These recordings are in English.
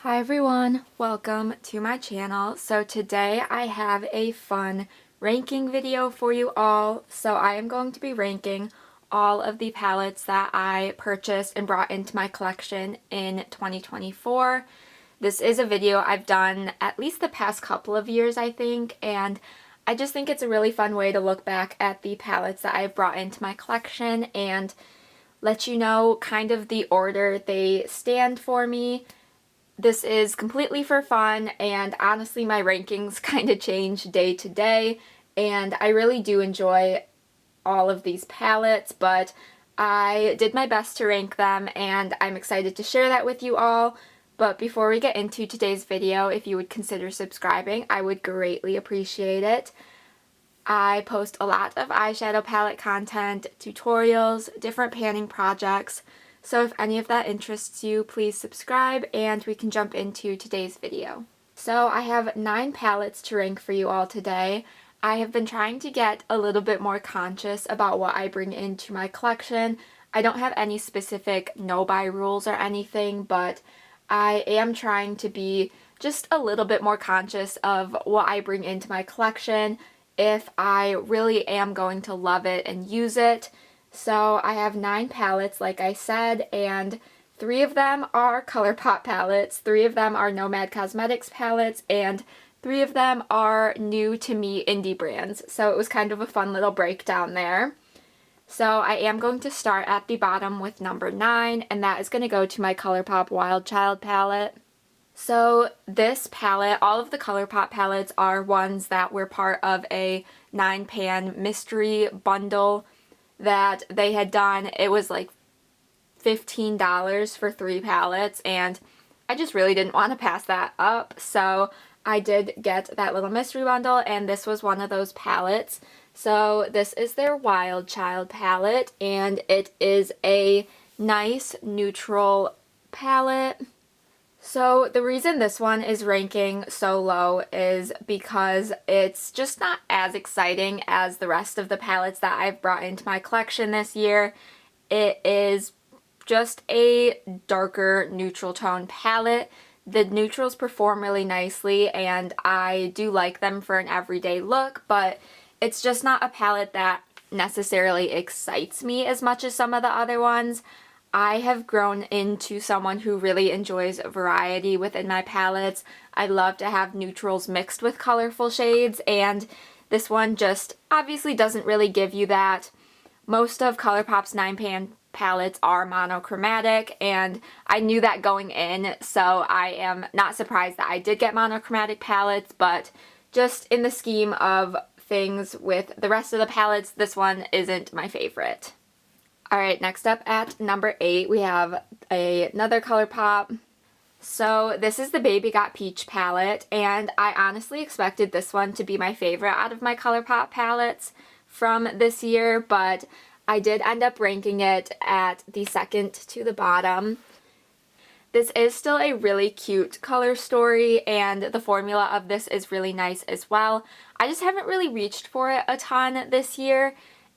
Hi everyone, welcome to my channel. So today I have a fun ranking video for you all. So I am going to be ranking all of the palettes that I purchased and brought into my collection in 2024. This is a video I've done at least the past couple of years, I think, and I just think it's a really fun way to look back at the palettes that I've brought into my collection and let you know kind of the order they stand for me. This is completely for fun, and honestly my rankings kind of change day to day, and I really do enjoy all of these palettes, but I did my best to rank them and I'm excited to share that with you all. But before we get into today's video, if you would consider subscribing, I would greatly appreciate it. I post a lot of eyeshadow palette content, tutorials, different panning projects, so if any of that interests you, please subscribe and we can jump into today's video. So I have 9 palettes to rank for you all today. I have been trying to get a little bit more conscious about what I bring into my collection. I don't have any specific no-buy rules or anything, but I am trying to be just a little bit more conscious of what I bring into my collection if I really am going to love it and use it. So I have 9 palettes, like I said, and 3 of them are ColourPop palettes, 3 of them are Nomad Cosmetics palettes, and 3 of them are new to me indie brands. So it was kind of a fun little breakdown there. So I am going to start at the bottom with number 9, and that is going to go to my ColourPop Wild Child palette. So this palette, all of the ColourPop palettes are ones that were part of a 9-pan mystery bundle that they had done. It was like $15 for 3 palettes, and I just really didn't want to pass that up, so I did get that little mystery bundle, and this was one of those palettes. So this is their Wild Child palette, and it is a nice neutral palette. So the reason this one is ranking so low is because it's just not as exciting as the rest of the palettes that I've brought into my collection this year. It is just a darker neutral tone palette. The neutrals perform really nicely and I do like them for an everyday look, but it's just not a palette that necessarily excites me as much as some of the other ones. I have grown into someone who really enjoys variety within my palettes. I love to have neutrals mixed with colorful shades, and this one just obviously doesn't really give you that. Most of ColourPop's 9-pan palettes are monochromatic, and I knew that going in, so I am not surprised that I did get monochromatic palettes, but just in the scheme of things with the rest of the palettes, this one isn't my favorite. Alright, next up at number 8, we have another ColourPop. So this is the Baby Got Peach palette, and I honestly expected this one to be my favorite out of my ColourPop palettes from this year, but I did end up ranking it at the second to the bottom. This is still a really cute color story, and the formula of this is really nice as well. I just haven't really reached for it a ton this year,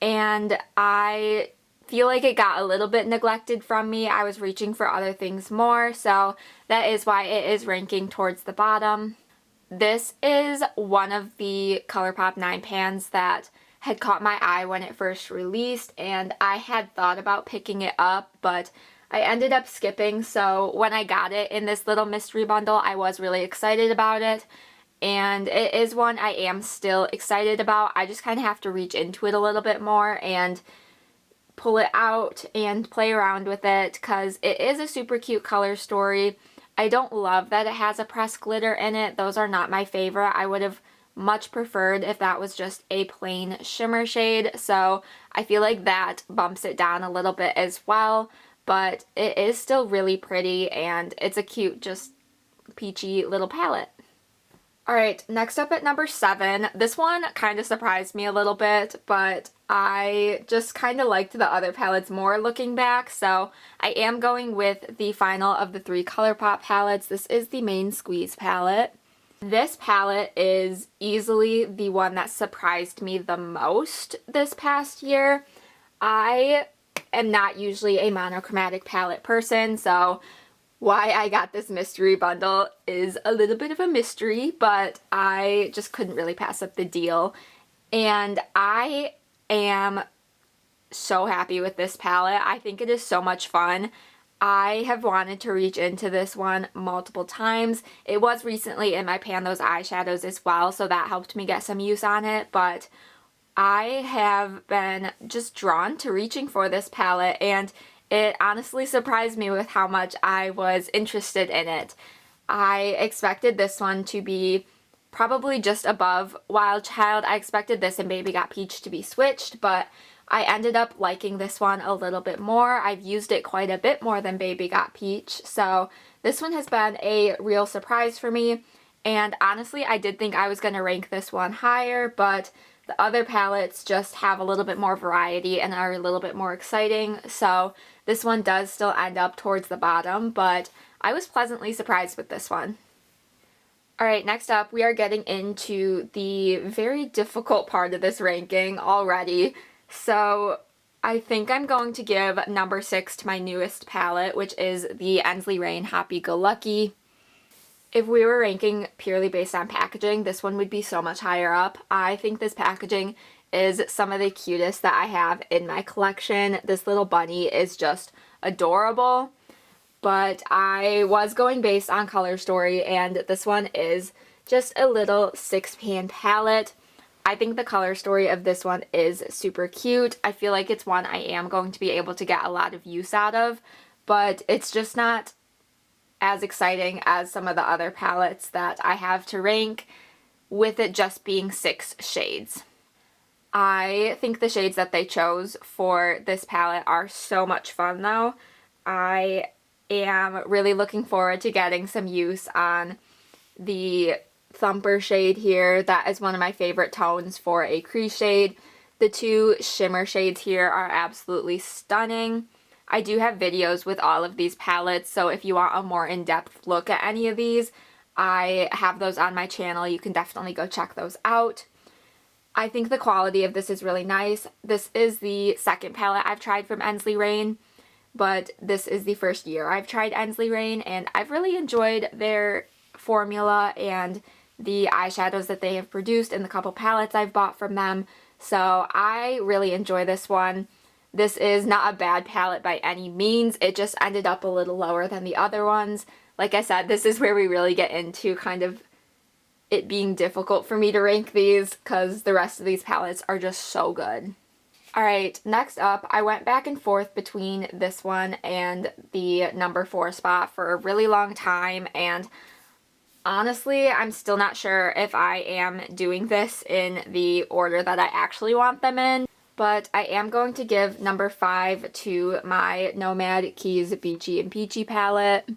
and I feel like it got a little bit neglected from me. I was reaching for other things more, so that is why it is ranking towards the bottom. This is one of the ColourPop 9-pans that had caught my eye when it first released, and I had thought about picking it up, but I ended up skipping, so when I got it in this little mystery bundle, I was really excited about it, and it is one I am still excited about. I just kind of have to reach into it a little bit more and pull it out and play around with it because it is a super cute color story. I don't love that it has a pressed glitter in it. Those are not my favorite. I would have much preferred if that was just a plain shimmer shade, so I feel like that bumps it down a little bit as well, but it is still really pretty and it's a cute, just peachy little palette. Alright, next up at number 7, this one kind of surprised me a little bit, but I just kind of liked the other palettes more looking back, so I am going with the final of the 3 ColourPop palettes. This is the Main Squeeze palette. This palette is easily the one that surprised me the most this past year. I am not usually a monochromatic palette person, so Why I got this mystery bundle is a little bit of a mystery, but I just couldn't really pass up the deal. And I am so happy with this palette. I think it is so much fun. I have wanted to reach into this one multiple times. It was recently in my pan those eyeshadows as well, so that helped me get some use on it, but I have been just drawn to reaching for this palette, and it honestly surprised me with how much I was interested in it. I expected this one to be probably just above Wild Child. I expected this and Baby Got Peach to be switched, but I ended up liking this one a little bit more. I've used it quite a bit more than Baby Got Peach, so this one has been a real surprise for me. And honestly, I did think I was going to rank this one higher, but the other palettes just have a little bit more variety and are a little bit more exciting, so this one does still end up towards the bottom, but I was pleasantly surprised with this one. Alright, next up we are getting into the very difficult part of this ranking already. So I think I'm going to give number 6 to my newest palette, which is the Ensley Rain Happy Go Lucky. If we were ranking purely based on packaging, this one would be so much higher up. I think this packaging is some of the cutest that I have in my collection. This little bunny is just adorable, but I was going based on color story, and this one is just a little 6-pan palette. I think the color story of this one is super cute. I feel like it's one I am going to be able to get a lot of use out of, but it's just not as exciting as some of the other palettes that I have to rank, with it just being 6 shades. I think the shades that they chose for this palette are so much fun though. I am really looking forward to getting some use on the Thumper shade here. That is one of my favorite tones for a crease shade. The 2 shimmer shades here are absolutely stunning. I do have videos with all of these palettes, so if you want a more in-depth look at any of these, I have those on my channel. You can definitely go check those out. I think the quality of this is really nice. This is the second palette I've tried from Ensley Rain, but this is the first year I've tried Ensley Rain, and I've really enjoyed their formula and the eyeshadows that they have produced in the couple palettes I've bought from them, so I really enjoy this one. This is not a bad palette by any means, it just ended up a little lower than the other ones. Like I said, this is where we really get into kind of it being difficult for me to rank these, because the rest of these palettes are just so good. Alright, next up, I went back and forth between this one and the number 4 spot for a really long time, and honestly, I'm still not sure if I am doing this in the order that I actually want them in, but I am going to give number 5 to my Nomad Keys Beachy and Peachy palette.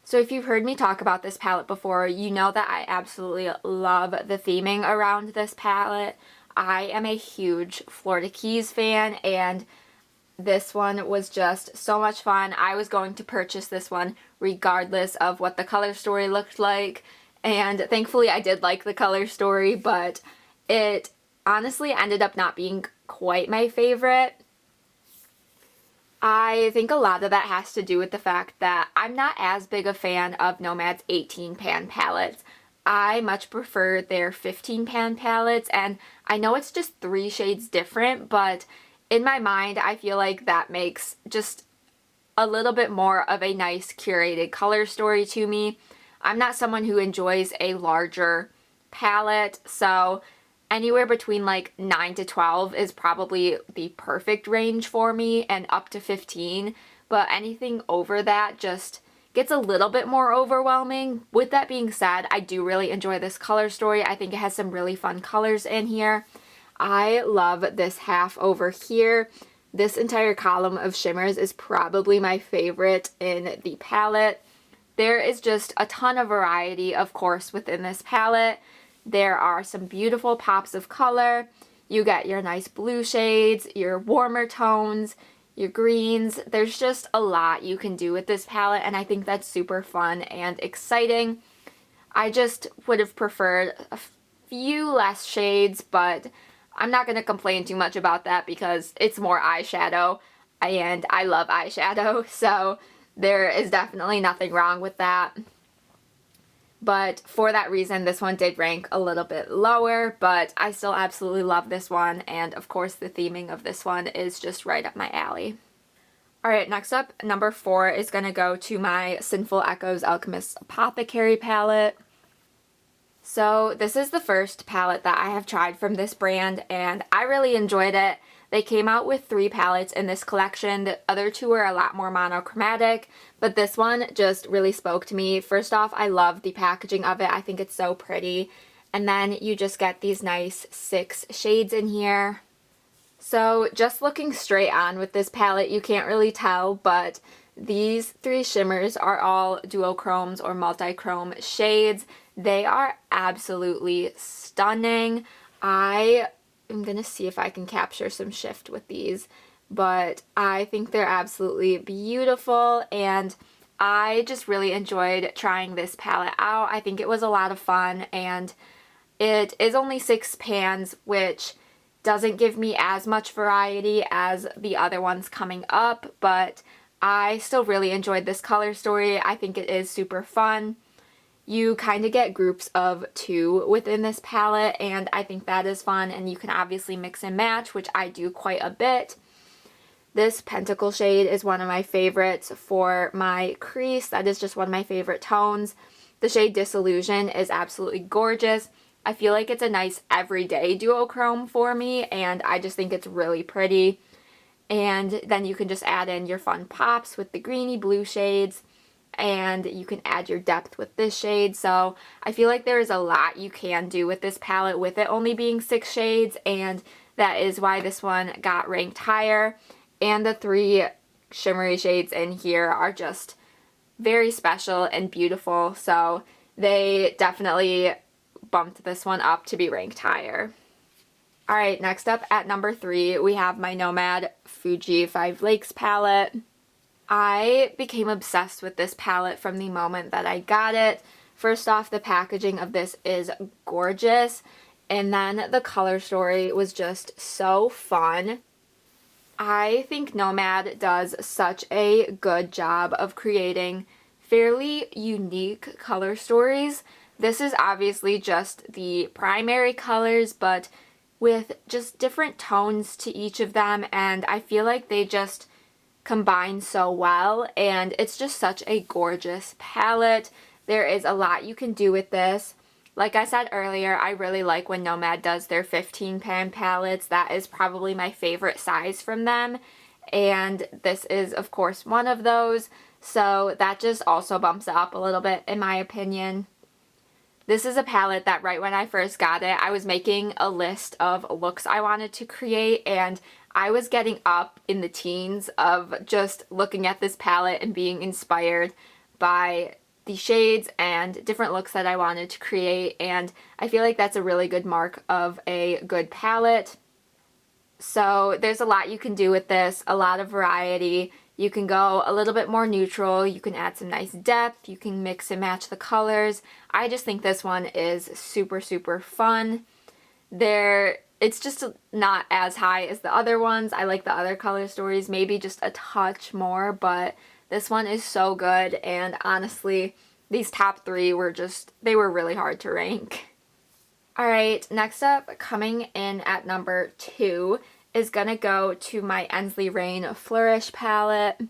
So if you've heard me talk about this palette before, you know that I absolutely love the theming around this palette. I am a huge Florida Keys fan, and this one was just so much fun. I was going to purchase this one regardless of what the color story looked like, and thankfully I did like the color story, but it honestly ended up not being quite my favorite. I think a lot of that has to do with the fact that I'm not as big a fan of Nomad's 18-pan palettes. I much prefer their 15-pan palettes, and I know it's just 3 shades different, but in my mind I feel like that makes just a little bit more of a nice curated color story to me. I'm not someone who enjoys a larger palette, so anywhere between like 9 to 12 is probably the perfect range for me, and up to 15, but anything over that just gets a little bit more overwhelming. With that being said, I do really enjoy this color story. I think it has some really fun colors in here. I love this half over here. This entire column of shimmers is probably my favorite in the palette. There is just a ton of variety, of course, within this palette. There are some beautiful pops of color. You get your nice blue shades, your warmer tones, your greens. There's just a lot you can do with this palette, and I think that's super fun and exciting. I just would have preferred a few less shades, but I'm not going to complain too much about that because it's more eyeshadow, and I love eyeshadow, so There is definitely nothing wrong with that. But for that reason, this one did rank a little bit lower, but I still absolutely love this one, and of course the theming of this one is just right up my alley. Alright, next up, number 4 is going to go to my Sinful Echoes Alchemist's Apothecary palette. So this is the first palette that I have tried from this brand, and I really enjoyed it. They came out with 3 palettes in this collection. The other 2 were a lot more monochromatic, but this one just really spoke to me. First off, I love the packaging of it. I think it's so pretty. And then you just get these nice 6 shades in here. So just looking straight on with this palette, you can't really tell, but these 3 shimmers are all duochromes or multi-chrome shades. They are absolutely stunning. I'm going to see if I can capture some shift with these, but I think they're absolutely beautiful, and I just really enjoyed trying this palette out. I think it was a lot of fun, and it is only 6 pans, which doesn't give me as much variety as the other ones coming up, but I still really enjoyed this color story. I think it is super fun. You kind of get groups of 2 within this palette, and I think that is fun, and you can obviously mix and match, which I do quite a bit. This Pentacle shade is one of my favorites for my crease. That is just one of my favorite tones. The shade Disillusion is absolutely gorgeous. I feel like it's a nice everyday duochrome for me, and I just think it's really pretty. And then you can just add in your fun pops with the greeny blue shades, and you can add your depth with this shade. So I feel like there is a lot you can do with this palette with it only being 6 shades, and that is why this one got ranked higher. And the 3 shimmery shades in here are just very special and beautiful, so they definitely bumped this one up to be ranked higher. Alright, next up at number 3 we have my Nomad Fuji 5 Lakes palette. I became obsessed with this palette from the moment that I got it. First off, the packaging of this is gorgeous, and then the color story was just so fun. I think Nomad does such a good job of creating fairly unique color stories. This is obviously just the primary colors, but with just different tones to each of them, and I feel like they just combine so well, and it's just such a gorgeous palette. There is a lot you can do with this. Like I said earlier, I really like when Nomad does their 15 pan palettes. That is probably my favorite size from them, and this is of course one of those, so that just also bumps it up a little bit in my opinion. This is a palette that right when I first got it, I was making a list of looks I wanted to create, and I was getting up in the teens of just looking at this palette and being inspired by the shades and different looks that I wanted to create, and I feel like that's a really good mark of a good palette. So there's a lot you can do with this, a lot of variety. You can go a little bit more neutral, you can add some nice depth, you can mix and match the colors. I just think this one is super, super fun. It's just not as high as the other ones. I like the other color stories maybe just a touch more, but this one is so good, and honestly, these top 3 they were really hard to rank. Alright, next up, coming in at number 2, is gonna go to my Ensley Rain Flourish palette.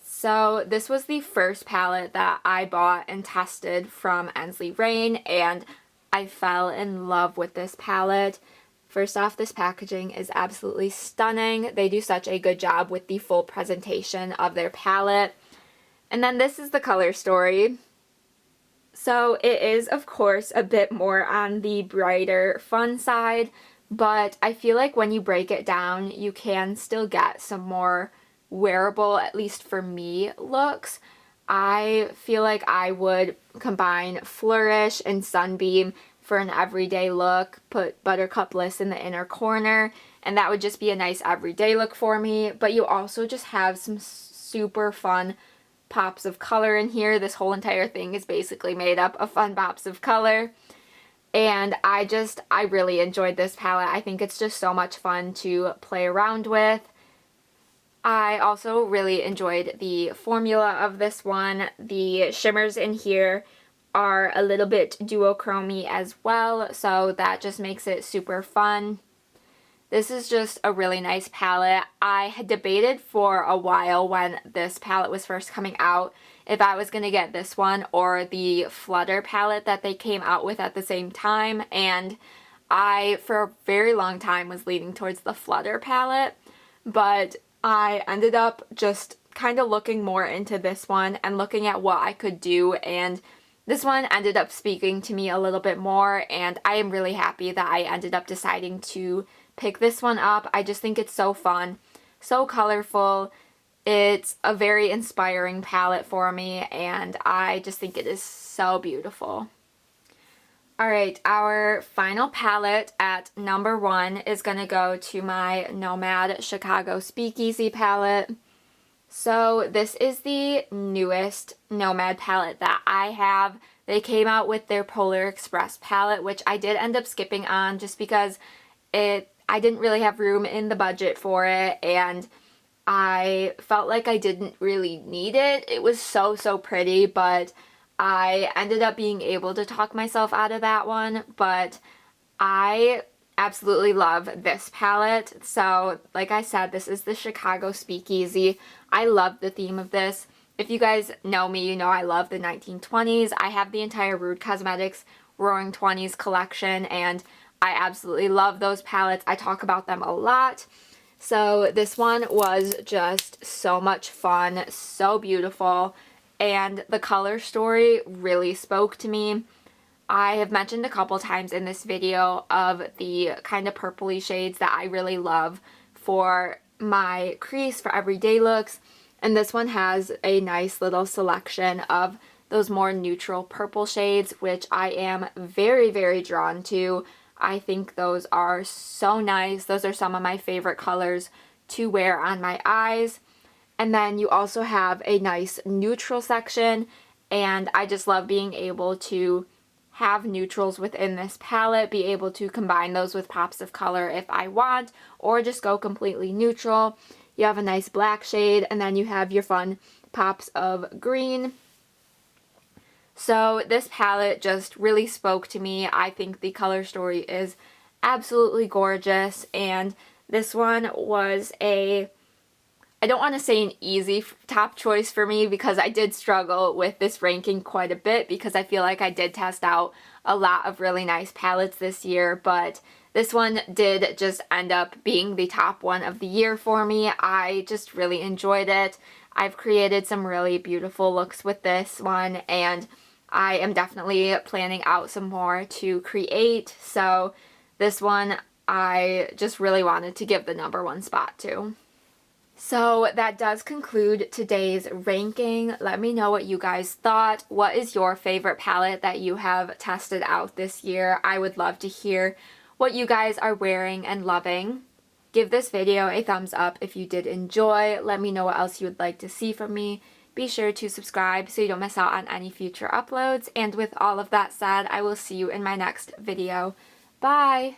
So this was the first palette that I bought and tested from Ensley Rain, and I fell in love with this palette. First off, this packaging is absolutely stunning. They do such a good job with the full presentation of their palette. And then this is the color story. So it is, of course, a bit more on the brighter, fun side, but I feel like when you break it down, you can still get some more wearable, at least for me, looks. I feel like I would combine Flourish and Sunbeam for an everyday look, put Buttercup Bliss in the inner corner, and that would just be a nice everyday look for me. But you also just have some super fun pops of color in here. This whole entire thing is basically made up of fun pops of color. And I really enjoyed this palette. I think it's just so much fun to play around with. I also really enjoyed the formula of this one. The shimmers in here are a little bit duochromy as well, so that just makes it super fun. This is just a really nice palette. I had debated for a while when this palette was first coming out if I was going to get this one or the Flutter palette that they came out with at the same time, and I, for a very long time, was leaning towards the Flutter palette, but I ended up just kind of looking more into this one and looking at what I could do, and this one ended up speaking to me a little bit more, and I am really happy that I ended up deciding to pick this one up. I just think it's so fun, so colorful. It's a very inspiring palette for me, and I just think it is so beautiful. Alright, our final palette at number 1 is going to go to my Nomad Chicago Speakeasy palette. So this is the newest Nomad palette that I have. They came out with their Polar Express palette, which I did end up skipping on just because I didn't really have room in the budget for it, and I felt like I didn't really need it. It was so pretty, but I ended up being able to talk myself out of that one. But I absolutely love this palette. So like I said, this is the Chicago Speakeasy. I love the theme of this. If you guys know me, you know I love the 1920s. I have the entire Rude Cosmetics Roaring 20s collection, and I absolutely love those palettes. I talk about them a lot. So this one was just so much fun, so beautiful, and the color story really spoke to me. I have mentioned a couple times in this video of the kind of purpley shades that I really love for my crease for everyday looks, and this one has a nice little selection of those more neutral purple shades, which I am very drawn to. I think those are so nice. Those are some of my favorite colors to wear on my eyes. And then you also have a nice neutral section, and I just love being able to have neutrals within this palette, be able to combine those with pops of color if I want, or just go completely neutral. You have a nice black shade, and then you have your fun pops of green. So this palette just really spoke to me. I think the color story is absolutely gorgeous, and this one was I don't want to say an easy top choice for me, because I did struggle with this ranking quite a bit because I feel like I did test out a lot of really nice palettes this year, but this one did just end up being the top one of the year for me. I just really enjoyed it. I've created some really beautiful looks with this one, and I am definitely planning out some more to create, so this one I just really wanted to give the number 1 spot to. So that does conclude today's ranking. Let me know what you guys thought. What is your favorite palette that you have tested out this year? I would love to hear what you guys are wearing and loving. Give this video a thumbs up if you did enjoy. Let me know what else you would like to see from me. Be sure to subscribe so you don't miss out on any future uploads. And with all of that said, I will see you in my next video. Bye!